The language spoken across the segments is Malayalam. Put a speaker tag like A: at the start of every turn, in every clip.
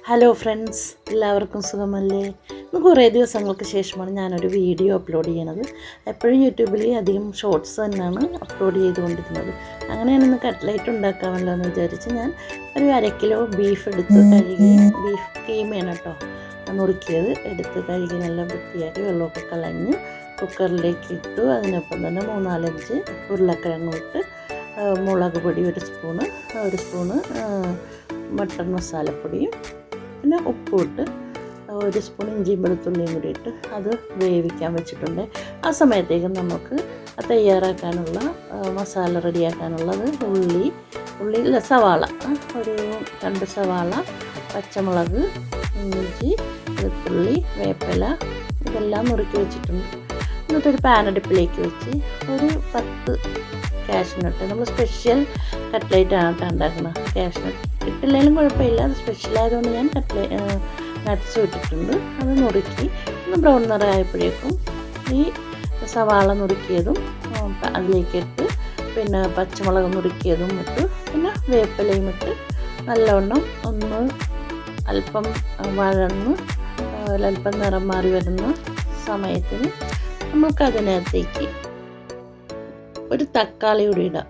A: ഹലോ ഫ്രണ്ട്സ്, എല്ലാവർക്കും സുഖമല്ലേ? ഇന്ന് കുറേ ദിവസങ്ങൾക്ക് ശേഷമാണ് ഞാനൊരു വീഡിയോ അപ്ലോഡ് ചെയ്യണത്. എപ്പോഴും യൂട്യൂബിൽ അധികം ഷോർട്സ് തന്നെയാണ് അപ്ലോഡ് ചെയ്തുകൊണ്ടിരുന്നത്. അങ്ങനെയാണ് ഇന്ന് കട്ട്ലേറ്റ് ഉണ്ടാക്കാമല്ലോ എന്ന് വിചാരിച്ച് ഞാൻ ഒരു 1/2 കിലോ ബീഫ് എടുത്ത് കഴുകി, ബീഫ് കീമയാണ് കേട്ടോ നുറുക്കിയത്, എടുത്ത് കഴുകി നല്ല വൃത്തിയാക്കി വെള്ളമൊക്കെ കളഞ്ഞ് കുക്കറിലേക്ക് ഇട്ടു. അതിനൊപ്പം തന്നെ 3-4 ഉരുളക്കിഴങ്ങ് ഇട്ട്, മുളക് പൊടി ഒരു സ്പൂണ് മട്ടൺ മസാലപ്പൊടിയും പിന്നെ ഉപ്പും ഇട്ട്, 1 സ്പൂൺ ഇഞ്ചിയും വെളുത്തുള്ളിയും കൂടി ഇട്ട് അത് വേവിക്കാൻ വെച്ചിട്ടുണ്ട്. ആ സമയത്തേക്ക് നമുക്ക് തയ്യാറാക്കാനുള്ള മസാല റെഡിയാക്കാനുള്ളത് സവാള, ഒരു 2 സവാള, പച്ചമുളക്, ഇഞ്ചി, വെളുത്തുള്ളി, വേപ്പില ഇതെല്ലാം നുറുക്കി വെച്ചിട്ടുണ്ട്. എന്നിട്ടൊരു പാനടുപ്പിലേക്ക് വെച്ച് ഒരു 10 കാഷ്നട്ട്, നമ്മൾ സ്പെഷ്യൽ കട്ട്ലേറ്റ് ആണ് ഉണ്ടാക്കുന്നത്. കാഷ്നട്ട് ഇട്ടില്ലെങ്കിലും കുഴപ്പമില്ല, അത് സ്പെഷ്യലായതുകൊണ്ട് ഞാൻ നട്ട്സ് ഇട്ടിട്ടുണ്ട്. അത് നുറുക്കി ഒന്ന് ബ്രൗൺ നിറമായപ്പോഴേക്കും ഈ സവാള നുറുക്കിയതും അതിലേക്ക് ഇട്ട്, പിന്നെ പച്ചമുളക് നുറുക്കിയതും ഇട്ട്, പിന്നെ വേപ്പിലയും ഇട്ട് നല്ലവണ്ണം ഒന്ന് അല്പം വഴന്ന് അല്പം നിറം മാറി വരുന്ന സമയത്തിന് നമുക്കതിനകത്തേക്ക് ഒരു തക്കാളി കൂടി ഇടാം.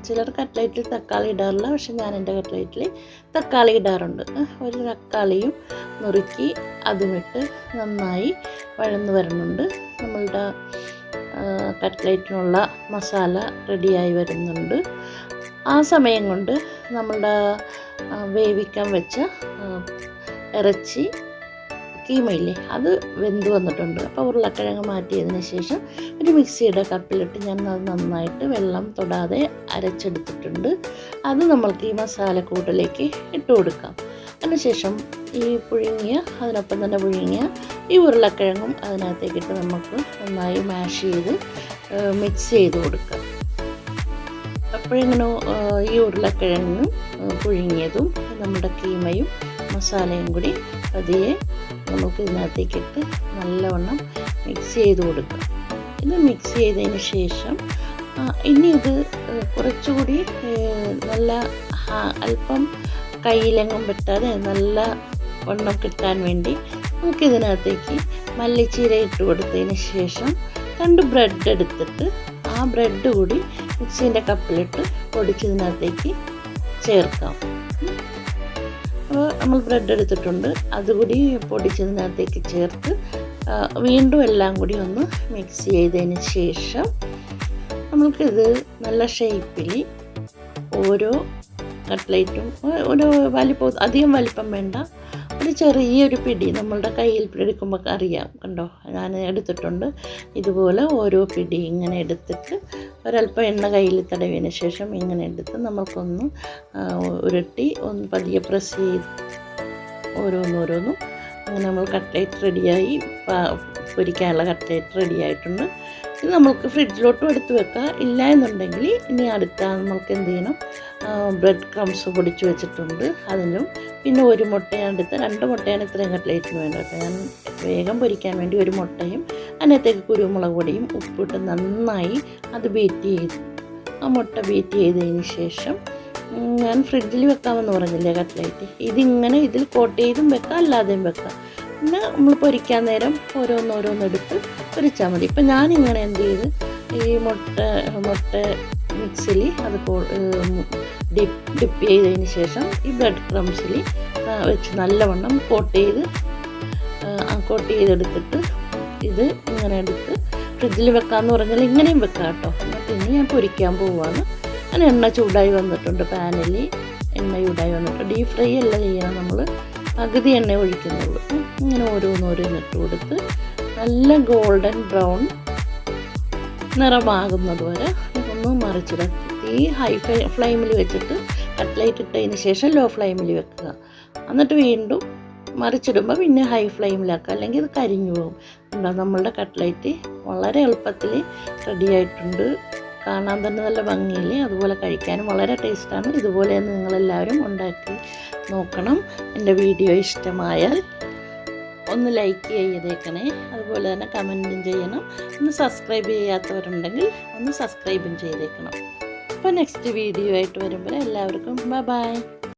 A: ചിലർ കട്ട്ലേറ്റിൽ തക്കാളി ഇടാറില്ല, പക്ഷെ ഞാൻ എൻ്റെ കട്ട്ലേറ്റിൽ തക്കാളി ഇടാറുണ്ട്. ഒരു തക്കാളിയും നുറുക്കി അതുമിട്ട് നന്നായി വഴന്ന് വരുന്നുണ്ട്. നമ്മളുടെ കട്ട്ലേറ്റിനുള്ള മസാല റെഡിയായി വരുന്നുണ്ട്. ആ സമയം കൊണ്ട് നമ്മളുടെ വേവിക്കാൻ വെച്ച ഇറച്ചി കീമയില്ലേ, അത് വെന്ത് വന്നിട്ടുണ്ട്. അപ്പോൾ ഉരുളക്കിഴങ്ങ് മാറ്റിയതിന് ശേഷം ഒരു മിക്സിയുടെ കപ്പിലിട്ട് ഞാൻ അത് നന്നായിട്ട് വെള്ളം തൊടാതെ അരച്ചെടുത്തിട്ടുണ്ട്. അത് നമ്മൾക്ക് ഈ മസാലക്കൂട്ടിലേക്ക് ഇട്ട് കൊടുക്കാം. അതിനുശേഷം അതിനൊപ്പം തന്നെ പുഴുങ്ങിയ ഈ ഉരുളക്കിഴങ്ങും അതിനകത്തേക്കിട്ട് നമുക്ക് നന്നായി മാഷ് ചെയ്ത് മിക്സ് ചെയ്ത് കൊടുക്കാം. അപ്പോഴിങ്ങനെ ഈ ഉരുളക്കിഴങ്ങും പുഴുങ്ങിയതും നമ്മുടെ കീമയും മസാലയും കൂടി പതിയെ നമുക്ക് ഇതിനകത്തേക്കിട്ട് നല്ലവണ്ണം മിക്സ് ചെയ്ത് കൊടുക്കാം. ഇത് മിക്സ് ചെയ്തതിന് ശേഷം ഇനി ഇത് കുറച്ചുകൂടി നല്ല അല്പം കയ്യിലെങ്ങും പറ്റാതെ നല്ല വണ്ണം കിട്ടാൻ വേണ്ടി നമുക്കിതിനകത്തേക്ക് മല്ലിച്ചീര ഇട്ട് കൊടുത്തതിന് ശേഷം 2 ബ്രെഡ് എടുത്തിട്ട് ആ ബ്രെഡ് കൂടി മിക്സീൻ്റെ കപ്പിലിട്ട് പൊടിച്ചതിനകത്തേക്ക് ചേർക്കാം. അപ്പോൾ നമ്മൾ ബ്രെഡ് എടുത്തിട്ടുണ്ട്, അതുകൂടി പൊടിച്ചതിനകത്തേക്ക് ചേർത്ത് വീണ്ടും എല്ലാം കൂടി ഒന്ന് മിക്സ് ചെയ്തതിന് ശേഷം നമ്മൾക്കിത് നല്ല ഷേപ്പിൽ ഓരോ കട്ട്ലേറ്റും ഒരു അധികം വലിപ്പം വേണ്ട, ഒരു ചെറിയൊരു പിടി നമ്മളുടെ കയ്യിൽ പിടിക്കുമ്പോൾ അറിയാം, കണ്ടോ ഞാൻ എടുത്തിട്ടുണ്ട്. ഇതുപോലെ ഓരോ പിടി ഇങ്ങനെ എടുത്തിട്ട് ഒരല്പം എണ്ണ കയ്യിൽ തടവിയതിന് ശേഷം ഇങ്ങനെ എടുത്ത് നമുക്കൊന്ന് ഉരുട്ടി ഒന്ന് പതിയെ പ്രസ് ചെയ്ത് ഓരോന്നോരോന്നും അങ്ങനെ നമ്മൾ കട്ട്ലേറ്റ് റെഡിയായി, പൊരിക്കാനുള്ള കട്ട്ലേറ്റ് റെഡിയായിട്ടുണ്ട്. ഇത് നമുക്ക് ഫ്രിഡ്ജിലോട്ടും എടുത്ത് വെക്കാം. ഇല്ല എന്നുണ്ടെങ്കിൽ ഇനി നമുക്ക് എന്ത് ചെയ്യണം, ബ്രെഡ് ക്രംസ് പൊടിച്ച് വെച്ചിട്ടുണ്ട്, അതിനും പിന്നെ 1 മുട്ടയാണ് എടുത്ത്, 2 മുട്ടയാണ് ഇത്രയും കട്ട്ലേറ്റിന് വേണ്ടിയിട്ട്. ഞാൻ വേഗം പൊരിക്കാൻ വേണ്ടി 1 മുട്ടയും അതിനകത്തേക്ക് കുരുമുളക് പൊടിയും ഉപ്പിട്ട് നന്നായി അത് ആ മുട്ട ബീറ്റ് ചെയ്തതിന് ശേഷം ഞാൻ ഫ്രിഡ്ജിൽ വെക്കാമെന്ന് പറഞ്ഞില്ലേ കട്ട്ലേറ്റ്, ഇതിൽ കോട്ട് ചെയ്തും വെക്കാം, അല്ലാതെയും വെക്കാം. പിന്നെ നമ്മൾ പൊരിക്കാൻ നേരം ഓരോന്നോരോന്നെടുത്ത് പൊരിച്ചാൽ മതി. ഇപ്പം ഞാനിങ്ങനെ എന്ത് ചെയ്ത് ഈ മുട്ട മിക്സിൽ അത് ഡിപ്പ് ചെയ്തതിന് ശേഷം ഈ ബ്രെഡ് ക്രംസിൽ വെച്ച് നല്ലവണ്ണം കോട്ട് ചെയ്തെടുത്തിട്ട് ഇത് ഇങ്ങനെ എടുത്ത് ഫ്രിഡ്ജിൽ വെക്കാമെന്ന് പറഞ്ഞാൽ ഇങ്ങനെയും വെക്കാം കേട്ടോ. എന്നിട്ട് ഇനി ഞാൻ പൊരിക്കാൻ പോവുകയാണ്. അങ്ങനെ എണ്ണ ചൂടായി വന്നിട്ടുണ്ട്, പാനിൽ എണ്ണ ചൂടായി വന്നിട്ട് ഡീപ് ഫ്രൈ അല്ല ചെയ്യണം, നമ്മൾ പകുതി എണ്ണ ഒഴിക്കുന്നുള്ളൂ. ഇങ്ങനെ ഓരോന്നിട്ട് കൊടുത്ത് നല്ല ഗോൾഡൻ ബ്രൗൺ നിറമാകുന്നത് വരെ ഒന്ന് മറിച്ചിടുക. ഹൈ ഫ്ലെയിമിൽ വെച്ചിട്ട് കട്ട്ലേറ്റ് ഇട്ടതിന് ശേഷം ലോ ഫ്ലെയിമിൽ വെക്കുക. എന്നിട്ട് വീണ്ടും മറിച്ചിടുമ്പോൾ പിന്നെ ഹൈ ഫ്ലെയിമിലാക്കുക, അല്ലെങ്കിൽ ഇത് കരിഞ്ഞു പോകും. നമ്മളുടെ കട്ട്ലേറ്റ് വളരെ എളുപ്പത്തിൽ റെഡിയായിട്ടുണ്ട്. കാണാൻ തന്നെ നല്ല ഭംഗിയില്ലേ, അതുപോലെ കഴിക്കാനും വളരെ ടേസ്റ്റാണ്. ഇതുപോലെ നിങ്ങളെല്ലാവരും ഉണ്ടാക്കി നോക്കണം. എൻ്റെ വീഡിയോ ഇഷ്ടമായാൽ ഒന്ന് ലൈക്ക് ചെയ്തേക്കണേ, അതുപോലെ തന്നെ കമൻറ്റും ചെയ്യണം. ഒന്ന് സബ്സ്ക്രൈബ് ചെയ്യാത്തവരുണ്ടെങ്കിൽ ഒന്ന് സബ്സ്ക്രൈബും ചെയ്തേക്കണം. അപ്പോൾ നെക്സ്റ്റ് വീഡിയോ ആയിട്ട് വരുമ്പോൾ എല്ലാവർക്കും ബൈ.